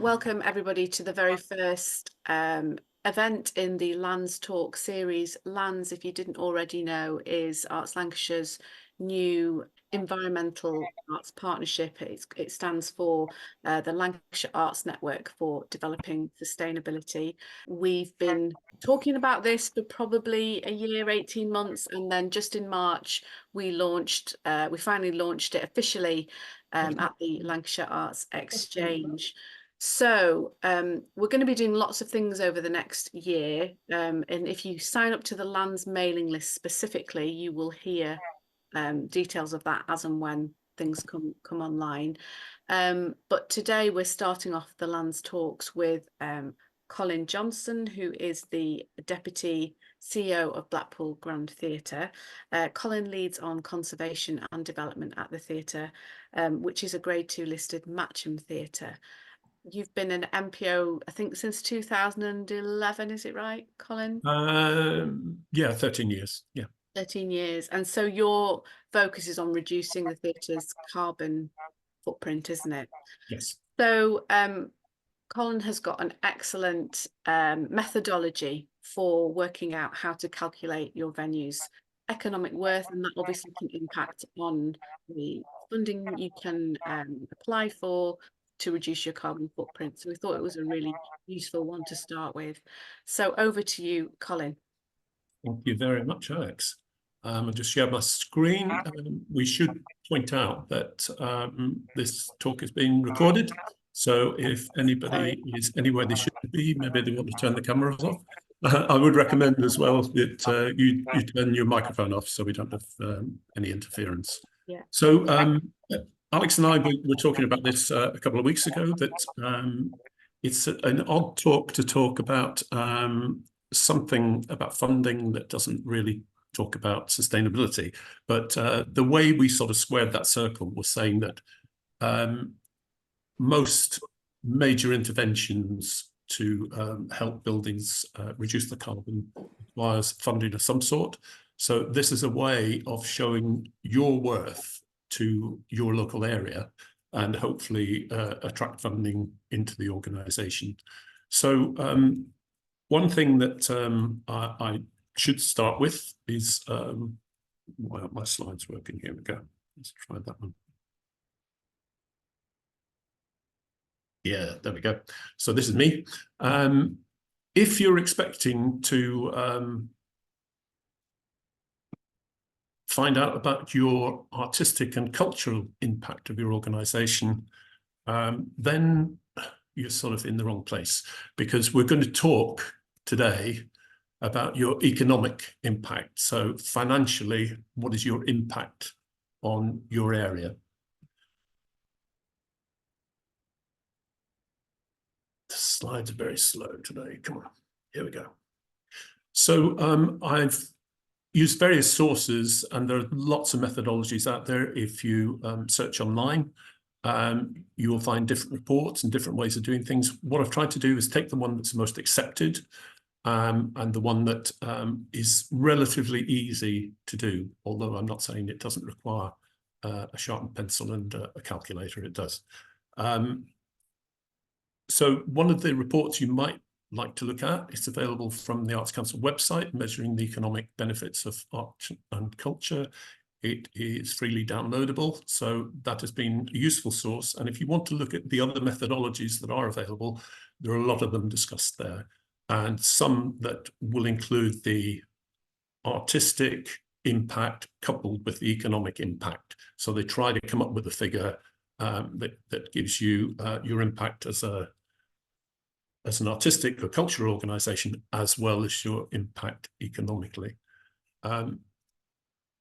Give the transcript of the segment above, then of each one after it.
welcome everybody to the very first event in the Lands Talk series. Lands, if you didn't already know, is Arts Lancashire's new environmental arts partnership. It stands for the Lancashire Arts Network for Developing Sustainability. We've been talking about this for probably a year, 18 months, and then just in March we finally launched it officially at the Lancashire Arts Exchange. So we're going to be doing lots of things over the next year, and if you sign up to the Lands mailing list specifically, you will hear details of that as and when things come online. But today we're starting off the Lands Talks with Colin Johnston, who is the Deputy CEO of Blackpool Grand Theatre. Colin leads on conservation and development at the theatre, which is a Grade 2 listed Matcham theatre. You've been an MPO, I think, since 2011, is it right, Colin? Yeah, 13 years. Yeah. 13 years. And so your focus is on reducing the theatre's carbon footprint, isn't it? Yes. So Colin has got an excellent methodology for working out how to calculate your venue's economic worth, and that obviously can impact on the funding you can apply for to reduce your carbon footprint. So we thought it was a really useful one to start with. So over to you, Colin. Thank you very much, Alex. I'll just share my screen. We should point out that this talk is being recorded. So if anybody is anywhere they should be, maybe they want to turn the cameras off. I would recommend as well that you turn your microphone off so we don't have any interference. Yeah. So Alex and I were talking about this a couple of weeks ago, that it's an odd talk to talk about something about funding that doesn't really talk about sustainability. But the way we sort of squared that circle was saying that most major interventions to help buildings reduce the carbon requires funding of some sort. So this is a way of showing your worth to your local area and hopefully attract funding into the organisation. So one thing that I should start with is, why aren't my slides working? Here we go. Let's try that one. Yeah, there we go. So this is me. If you're expecting to find out about your artistic and cultural impact of your organisation, then you're sort of in the wrong place, because we're going to talk today about your economic impact. So financially, what is your impact on your area? The slides are very slow today. Come on, here we go. So I've used various sources, and there are lots of methodologies out there. If you search online, you will find different reports and different ways of doing things. What I've tried to do is take the one that's most accepted and the one that is relatively easy to do, although I'm not saying it doesn't require a sharpened pencil and a calculator. It does. So one of the reports you might like to look at, it's available from the Arts Council website, measuring the economic benefits of art and culture. It is freely downloadable, so that has been a useful source. And if you want to look at the other methodologies that are available, there are a lot of them discussed there, and some that will include the artistic impact coupled with the economic impact. So they try to come up with a figure that gives you your impact as an artistic or cultural organisation, as well as your impact economically.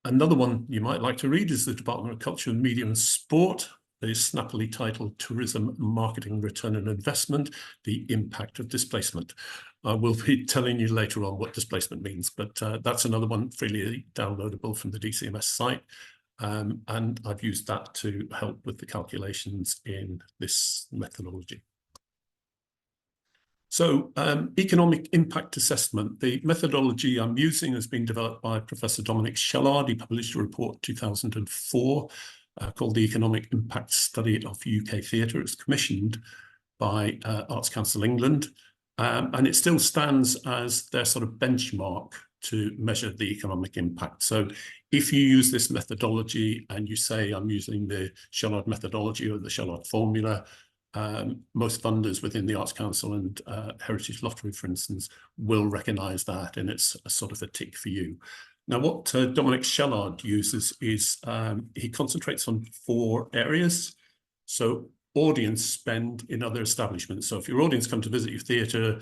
Another one you might like to read is the Department of Culture, Media and Sport. It is snappily titled Tourism Marketing Return on Investment, the Impact of Displacement. I will be telling you later on what displacement means, but that's another one freely downloadable from the DCMS site. And I've used that to help with the calculations in this methodology. So economic impact assessment, the methodology I'm using has been developed by Professor Dominic Shellard. He published a report 2004 called the Economic Impact Study of UK Theatre. It's commissioned by Arts Council England, and it still stands as their sort of benchmark to measure the economic impact. So if you use this methodology and you say, I'm using the Shellard methodology or the Shellard formula, most funders within the Arts Council and Heritage Lottery, for instance, will recognise that, and it's a sort of a tick for you. Now, what Dominic Shellard uses is he concentrates on 4 areas. So audience spend in other establishments. So if your audience come to visit your theatre,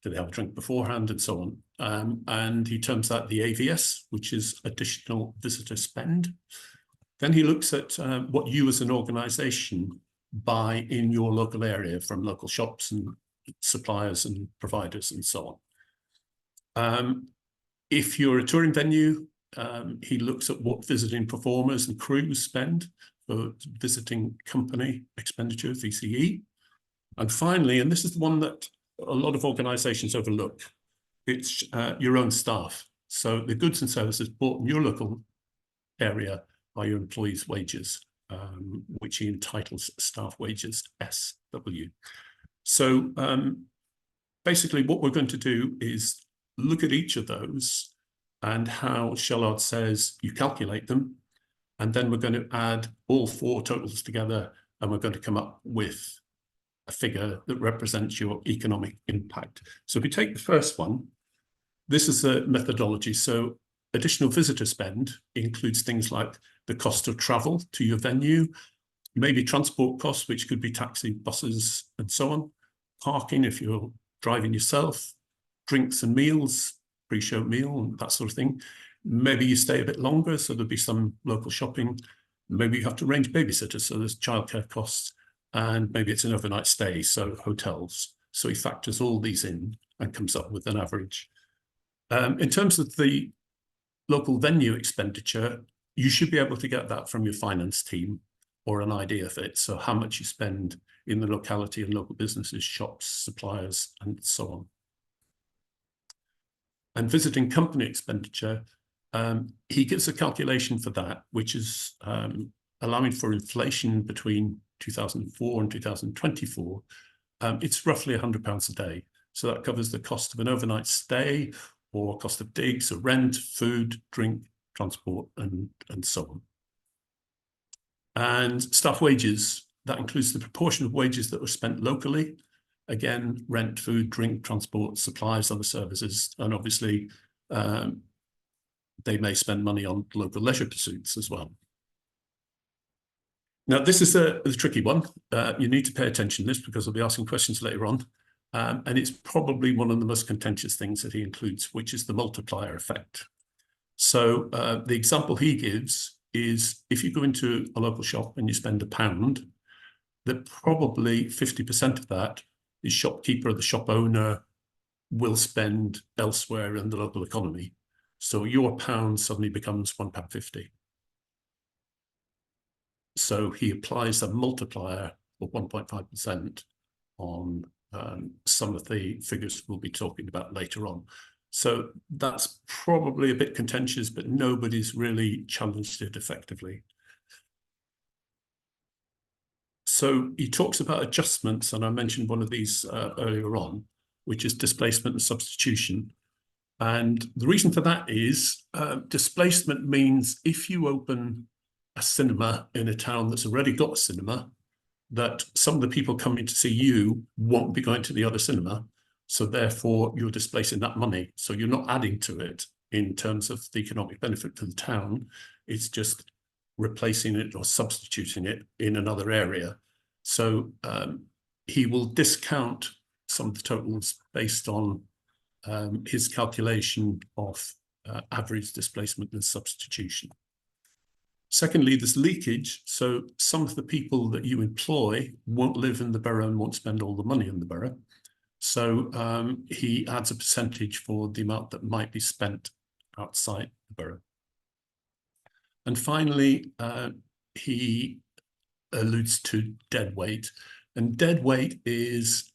do they have a drink beforehand and so on? And he terms that the AVS, which is additional visitor spend. Then he looks at what you as an organisation buy in your local area from local shops and suppliers and providers and so on. If you're a touring venue, he looks at what visiting performers and crews spend for visiting company expenditure, VCE. And finally, and this is the one that a lot of organisations overlook, it's your own staff. So the goods and services bought in your local area are your employees' wages, which he entitles staff wages SW. So basically what we're going to do is look at each of those and how Shellard says you calculate them. And then we're going to add all 4 totals together, and we're going to come up with a figure that represents your economic impact. So if we take the first one, this is a methodology. So additional visitor spend includes things like the cost of travel to your venue, maybe transport costs, which could be taxi, buses, and so on, parking if you're driving yourself, drinks and meals, pre-show meal, and that sort of thing. Maybe you stay a bit longer, so there'll be some local shopping. Maybe you have to arrange babysitters, so there's childcare costs, and maybe it's an overnight stay, so hotels. So he factors all these in and comes up with an average. In terms of the local venue expenditure, you should be able to get that from your finance team or an idea of it. So how much you spend in the locality and local businesses, shops, suppliers, and so on. And visiting company expenditure, he gives a calculation for that, which is allowing for inflation between 2004 and 2024. It's roughly £100 a day. So that covers the cost of an overnight stay or cost of digs, or rent, food, drink, transport, and so on. And staff wages, that includes the proportion of wages that were spent locally. Again, rent, food, drink, transport, supplies, other services, and obviously they may spend money on local leisure pursuits as well. Now, this is a tricky one. You need to pay attention to this because I'll be asking questions later on. And it's probably one of the most contentious things that he includes, which is the multiplier effect. So the example he gives is if you go into a local shop and you spend £1, that probably 50% of that the shopkeeper or the shop owner will spend elsewhere in the local economy. So your pound suddenly becomes £1.50. So he applies a multiplier of 1.5% on some of the figures we'll be talking about later on. So that's probably a bit contentious, but nobody's really challenged it effectively. So he talks about adjustments, and I mentioned one of these earlier on, which is displacement and substitution. And the reason for that is displacement means if you open a cinema in a town that's already got a cinema, that some of the people coming to see you won't be going to the other cinema. So therefore, you're displacing that money. So you're not adding to it in terms of the economic benefit to the town. It's just replacing it or substituting it in another area. So he will discount some of the totals based on his calculation of average displacement and substitution. Secondly, there's leakage. So some of the people that you employ won't live in the borough and won't spend all the money in the borough. So he adds a percentage for the amount that might be spent outside the borough. And finally, he alludes to dead weight. And dead weight is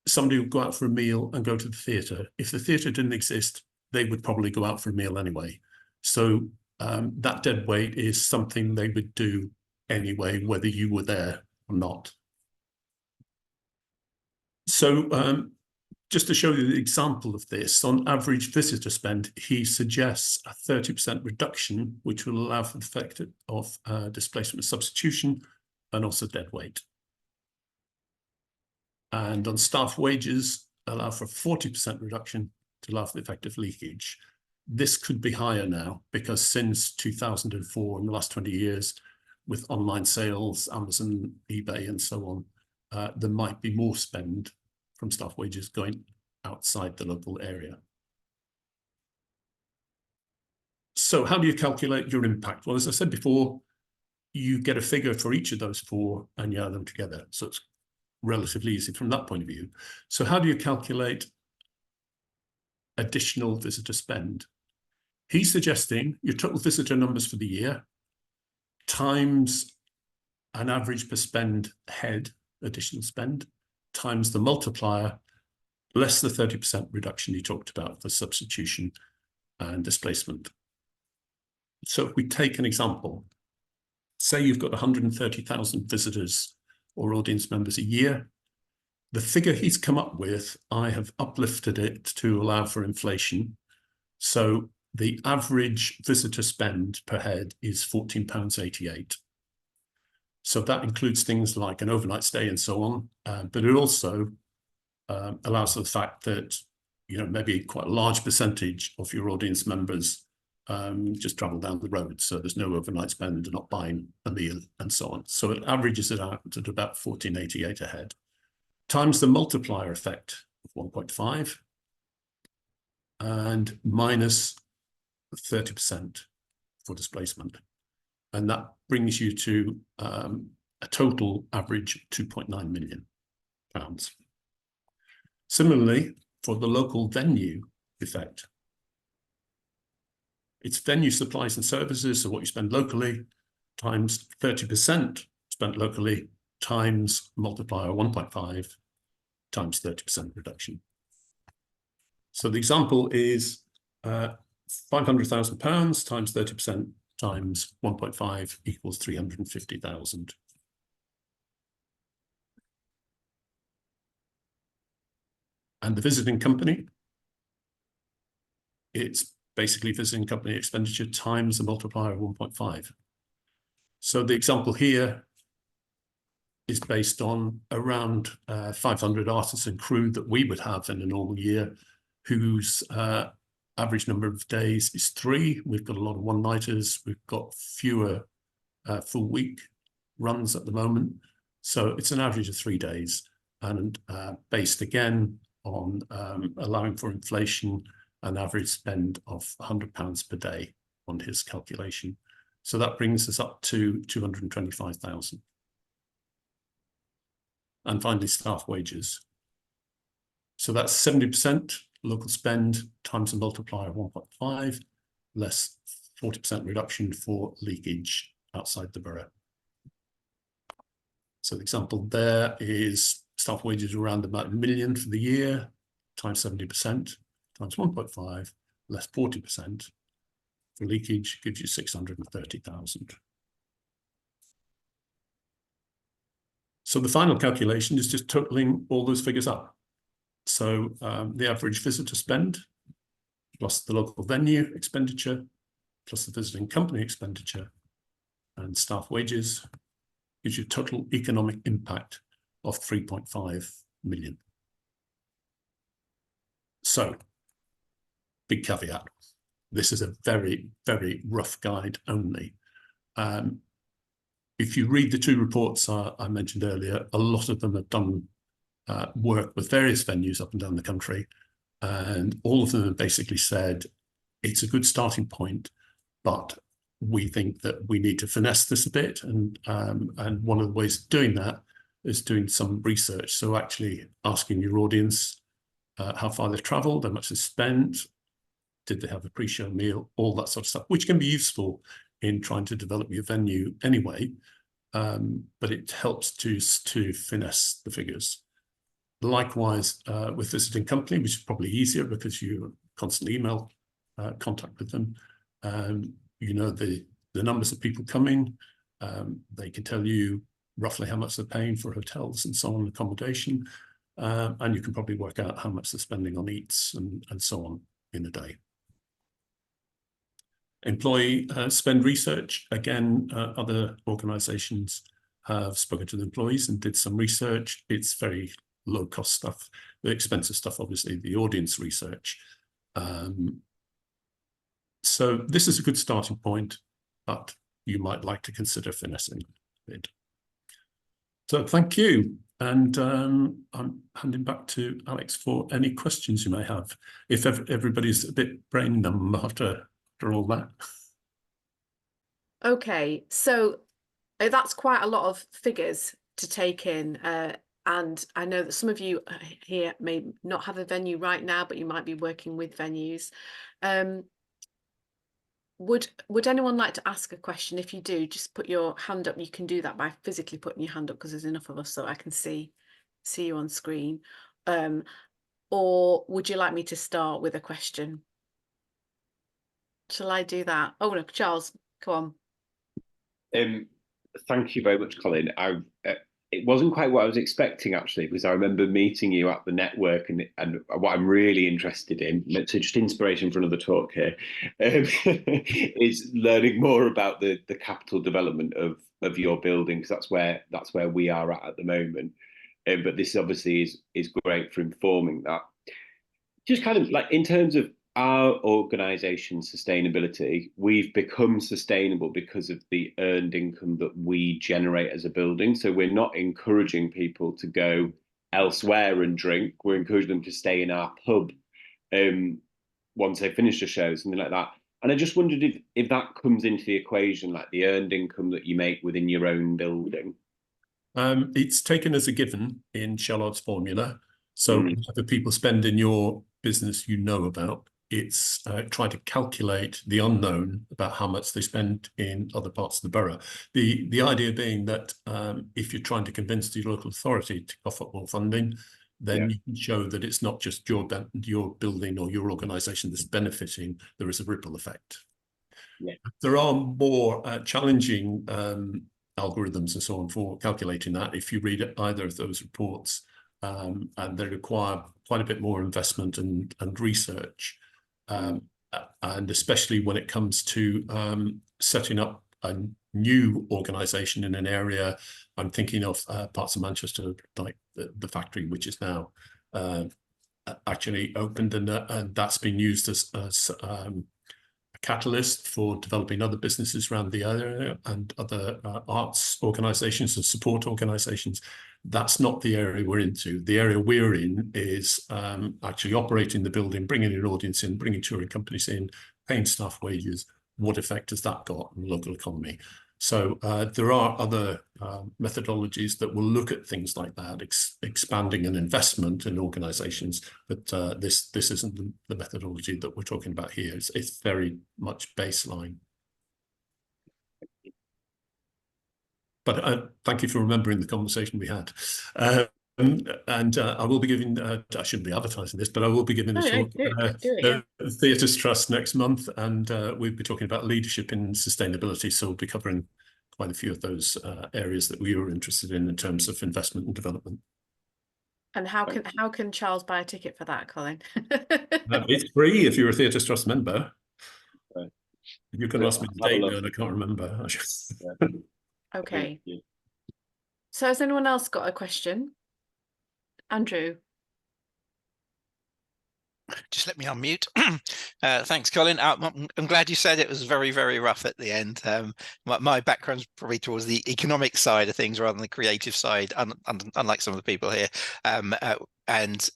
somebody would go out for a meal and go to the theatre. If the theatre didn't exist, they would probably go out for a meal anyway. So that dead weight is something they would do anyway, whether you were there or not. So just to show you the example of this, on average visitor spend, he suggests a 30% reduction, which will allow for the effect of displacement substitution and also dead weight. And on staff wages, allow for a 40% reduction to allow for the effect of leakage. This could be higher now because since 2004, in the last 20 years, with online sales, Amazon, eBay, and so on, there might be more spend from staff wages going outside the local area. So how do you calculate your impact? Well, as I said before, you get a figure for each of those four and you add them together. So it's relatively easy from that point of view. So how do you calculate additional visitor spend? He's suggesting your total visitor numbers for the year times an average per spend head, additional spend, times the multiplier, less the 30% reduction you talked about for substitution and displacement. So if we take an example, say you've got 130,000 visitors or audience members a year, the figure he's come up with, I have uplifted it to allow for inflation. So the average visitor spend per head is £14.88. So that includes things like an overnight stay and so on, but it also allows for the fact that, you know, maybe quite a large percentage of your audience members just travel down the road. So there's no overnight spend, they're not buying a meal and so on. So it averages it out at about 14.88 a head, times the multiplier effect of 1.5 and minus 30% for displacement. And that brings you to a total average £2.9 million. Similarly, for the local venue effect, it's venue supplies and services, so what you spend locally, times 30% spent locally, times multiplier 1.5, times 30% reduction. So the example is £500,000 times 30% times 1.5 equals 350,000. And the visiting company, it's basically visiting company expenditure times the multiplier of 1.5. So the example here is based on around 500 artists and crew that we would have in a normal year, whose average number of days is 3. We've got a lot of one-nighters. We've got fewer full week runs at the moment. So it's an average of 3 days, and based again on allowing for inflation, an average spend of £100 per day on his calculation. So that brings us up to 225,000. And finally, staff wages. So that's 70% local spend times a multiplier of 1.5, less 40% reduction for leakage outside the borough. So the example there is staff wages around about £1 million for the year, times 70%, times 1.5, less 40% for leakage, gives you 630,000. So the final calculation is just totaling all those figures up. So the average visitor spend, plus the local venue expenditure, plus the visiting company expenditure, and staff wages, gives you total economic impact of 3.5 million. So, big caveat. This is a very, very rough guide only. If you read the 2 reports I mentioned earlier, a lot of them have done work with various venues up and down the country, and all of them have basically said it's a good starting point, but we think that we need to finesse this a bit, and one of the ways of doing that is doing some research. So actually asking your audience how far they've travelled, how much they spent, did they have a pre-show meal, all that sort of stuff, which can be useful in trying to develop your venue anyway, but it helps to finesse the figures. Likewise, with visiting company, which is probably easier because you constantly email contact with them. You know the numbers of people coming. They can tell you roughly how much they're paying for hotels and so on, accommodation. and you can probably work out how much they're spending on eats and so on in a day. Employee spend research. Again, other organisations have spoken to the employees and did some research. It's very low cost stuff. The expensive stuff, obviously, the audience research. So this is a good starting point, but you might like to consider finessing it. So thank you. And I'm handing back to Alex for any questions you may have, if everybody's a bit brain numb after all that. Okay, so that's quite a lot of figures to take in. And I know that some of you here may not have a venue right now, but you might be working with venues. Would anyone like to ask a question? If you do, just put your hand up. You can do that by physically putting your hand up, because there's enough of us so I can see you on screen. Or would you like me to start with a question? Shall I do that? Oh, look, Charles, come on. Thank you very much, Colin. It wasn't quite what I was expecting, actually, because I remember meeting you at the network, and what I'm really interested in, so just inspiration for another talk here, is learning more about the capital development of your building, because that's where we are at the moment. But this obviously is great for informing that. Just kind of like in terms of our organisation's sustainability, we've become sustainable because of the earned income that we generate as a building. So we're not encouraging people to go elsewhere and drink. We're encouraging them to stay in our pub once they finish the show, something like that. And I just wondered if that comes into the equation, like the earned income that you make within your own building. It's taken as a given in Charlotte's formula. So whatever people spend in your business you know about, it's trying to calculate the unknown about how much they spend in other parts of the borough. The idea being that if you're trying to convince the local authority to offer more funding, then you can show that it's not just your building or your organisation that's benefiting. There is a ripple effect. There are more challenging algorithms and so on for calculating that. If you read either of those reports, and they require quite a bit more investment and research, and especially when it comes to setting up a new organisation in an area. I'm thinking of parts of Manchester, like the factory, which is now actually opened, and that's been used as a catalyst for developing other businesses around the area and other arts organisations and support organisations. That's not the area we're into. The area we're in is actually operating the building, bringing an audience in, bringing touring companies in, paying staff wages. What effect has that got on the local economy? So there are other methodologies that will look at things like that, expanding an investment in organisations, but this isn't the methodology that we're talking about here. It's very much baseline. But thank you for remembering the conversation we had. And I will be giving, I shouldn't be advertising this, but I will be giving this talk at the Theatres Trust next month, and we'll be talking about leadership in sustainability. So we'll be covering quite a few of those areas that we were interested in terms of investment and development. And how can Charles buy a ticket for that, Colin? It's free if you're a Theatres Trust member. Right. You can ask me the date now, and I can't remember. Okay. So has anyone else got a question? Andrew. Just let me unmute. Thanks, Colin. I'm glad you said it was very, very rough at the end. My background's probably towards the economic side of things rather than the creative side, unlike some of the people here. As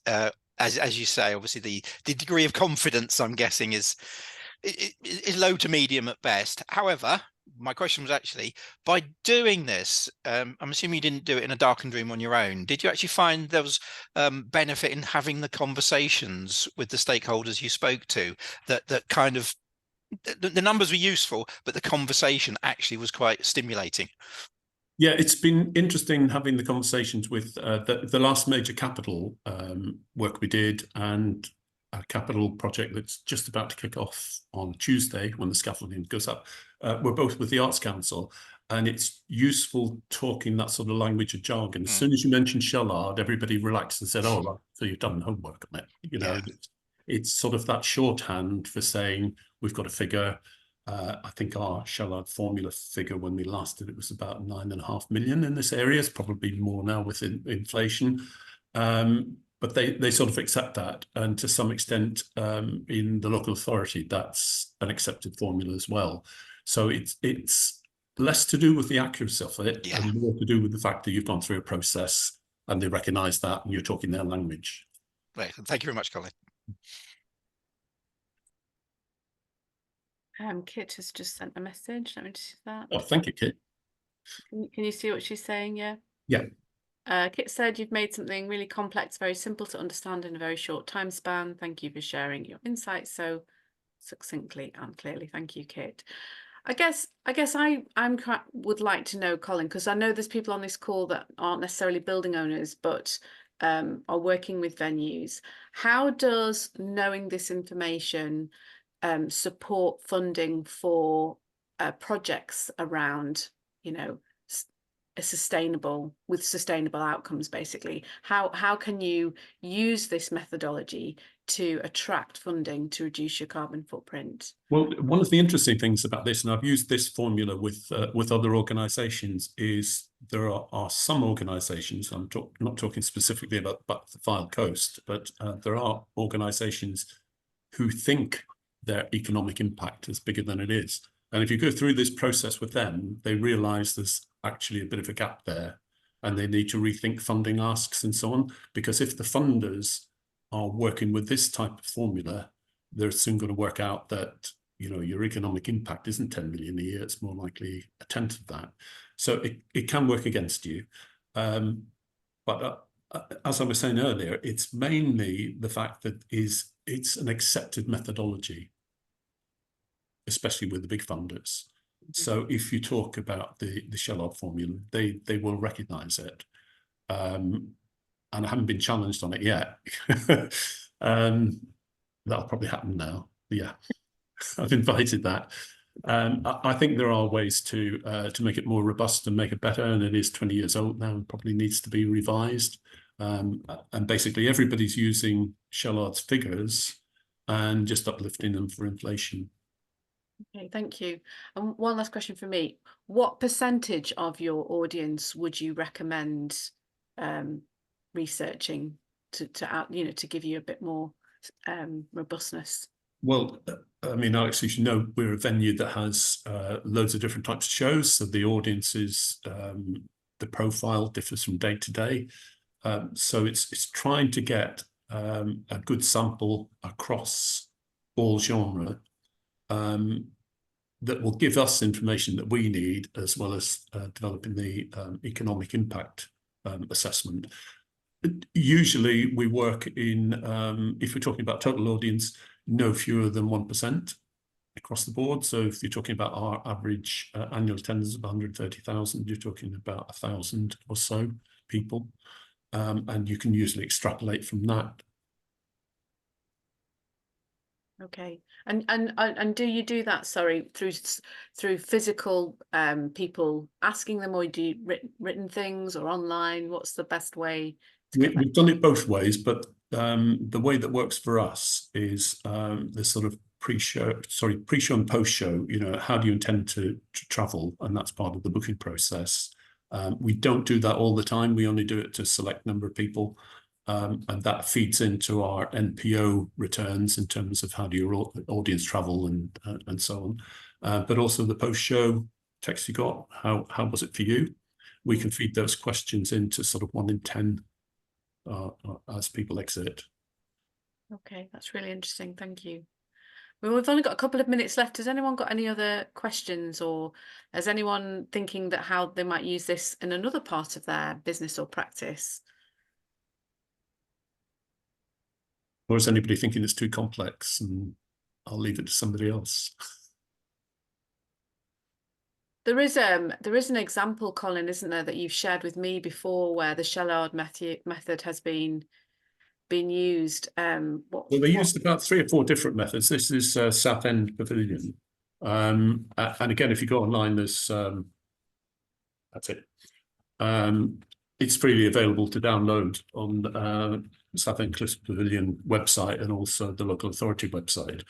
you say, obviously the degree of confidence, I'm guessing, is low to medium at best. However, my question was actually, by doing this, I'm assuming you didn't do it in a darkened room on your own. Did you actually find there was benefit in having the conversations with the stakeholders you spoke to, that kind of, the numbers were useful, but the conversation actually was quite stimulating? Yeah, it's been interesting having the conversations with the last major capital work we did, and capital project that's just about to kick off on Tuesday when the scaffolding goes up. We're both with the Arts Council, and it's useful talking that sort of language of jargon. As soon as you mentioned Shellard, everybody relaxed and said, "Oh, right, so you've done homework on it." You know, it's sort of that shorthand for saying we've got a figure. I think our Shellard formula figure when we last did it was about 9.5 million in this area. It's probably more now with inflation. But they sort of accept that, and to some extent in the local authority that's an accepted formula as well. So it's less to do with the accuracy of it and more to do with the fact that you've gone through a process and they recognise that and you're talking their language. Right. Thank you very much, Colin. Kit has just sent a message. Let me just see that. Oh, thank you, Kit. Can you see what she's saying? Yeah. Yeah. Kit said, "You've made something really complex very simple to understand in a very short time span. Thank you for sharing your insights so succinctly and clearly." Thank you, Kit. I guess I would like to know, Colin, because I know there's people on this call that aren't necessarily building owners, but are working with venues. How does knowing this information support funding for projects around, you know, sustainable outcomes? Basically, how can you use this methodology to attract funding to reduce your carbon footprint? Well, one of the interesting things about this, and I've used this formula with other organisations, is there are some organisations, I'm not talking specifically about the Fylde Coast, but there are organisations who think their economic impact is bigger than it is. And if you go through this process with them, they realise there's actually a bit of a gap there and they need to rethink funding asks and so on. Because if the funders are working with this type of formula, they're soon going to work out that, you know, your economic impact isn't 10 million a year, it's more likely a tenth of that. So it can work against you. But as I was saying earlier, it's mainly the fact that it's an accepted methodology, especially with the big funders. So if you talk about the Shellard formula, they will recognise it. And I haven't been challenged on it yet. That'll probably happen now. Yeah, I've invited that. I think there are ways to make it more robust and make it better, and it is 20 years old now and probably needs to be revised. And basically everybody's using Shellard's figures and just uplifting them for inflation. Okay, thank you. And one last question for me. What percentage of your audience would you recommend researching to give you a bit more robustness? Well, I mean, Alex, as you know, we're a venue that has loads of different types of shows. So the audience is, the profile differs from day to day. So it's trying to get a good sample across all genre that will give us information that we need, as well as developing the economic impact assessment. Usually we work in, if we're talking about total audience, no fewer than 1% across the board. So if you're talking about our average annual attendance of 130,000, you're talking about 1,000 or so people. And you can usually extrapolate from that. Okay, and do you do that, sorry, through physical people asking them, or do you written things or online? What's the best way? We've done it both ways, but the way that works for us is the sort of pre-show and post-show. You know, how do you intend to travel, and that's part of the booking process. We don't do that all the time. We only do it to a select number of people. And that feeds into our NPO returns in terms of how do your audience travel and so on. But also the post-show text you got, how was it for you? We can feed those questions into sort of 1 in 10 as people exit. Okay, that's really interesting. Thank you. Well, we've only got a couple of minutes left. Has anyone got any other questions, or is anyone thinking that how they might use this in another part of their business or practice? Or is anybody thinking it's too complex and I'll leave it to somebody else? There is an example, Colin, isn't there, that you've shared with me before, where the Shellard method has been been used? Well, they used about 3 or 4 different methods. This is Southend Pavilion. And again, if you go online, there's that's it. It's freely available to download on Southend Cliffs Pavilion website and also the local authority website.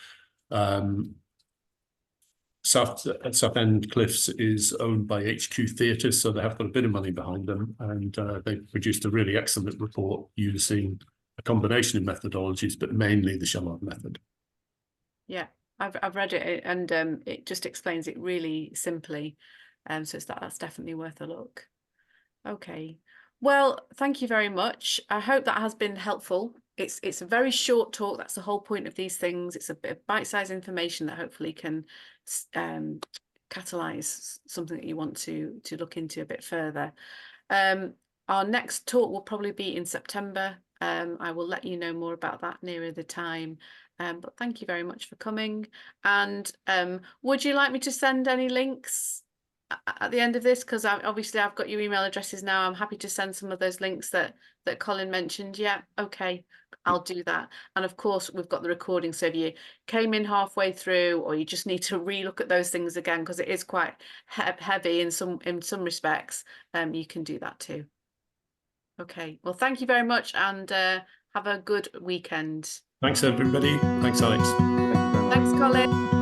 Southend Cliffs is owned by HQ Theatres, so they have got a bit of money behind them, and they produced a really excellent report using a combination of methodologies, but mainly the Shallard method. Yeah, I've read it, and it just explains it really simply. So that's definitely worth a look. Okay, well, thank you very much. I hope that has been helpful. It's a very short talk. That's the whole point of these things. It's a bit of bite-sized information that hopefully can catalyze something that you want to look into a bit further. Our next talk will probably be in September. I will let you know more about that nearer the time. But thank you very much for coming. And would you like me to send any links at the end of this? Because obviously I've got your email addresses now. I'm happy to send some of those links that Colin mentioned. Yeah, okay, I'll do that. And of course, we've got the recording. So if you came in halfway through, or you just need to relook at those things again, because it is quite heavy in some respects, you can do that too. Okay, well, thank you very much, and have a good weekend. Thanks, everybody. Thanks, Alex. Thanks, Colin.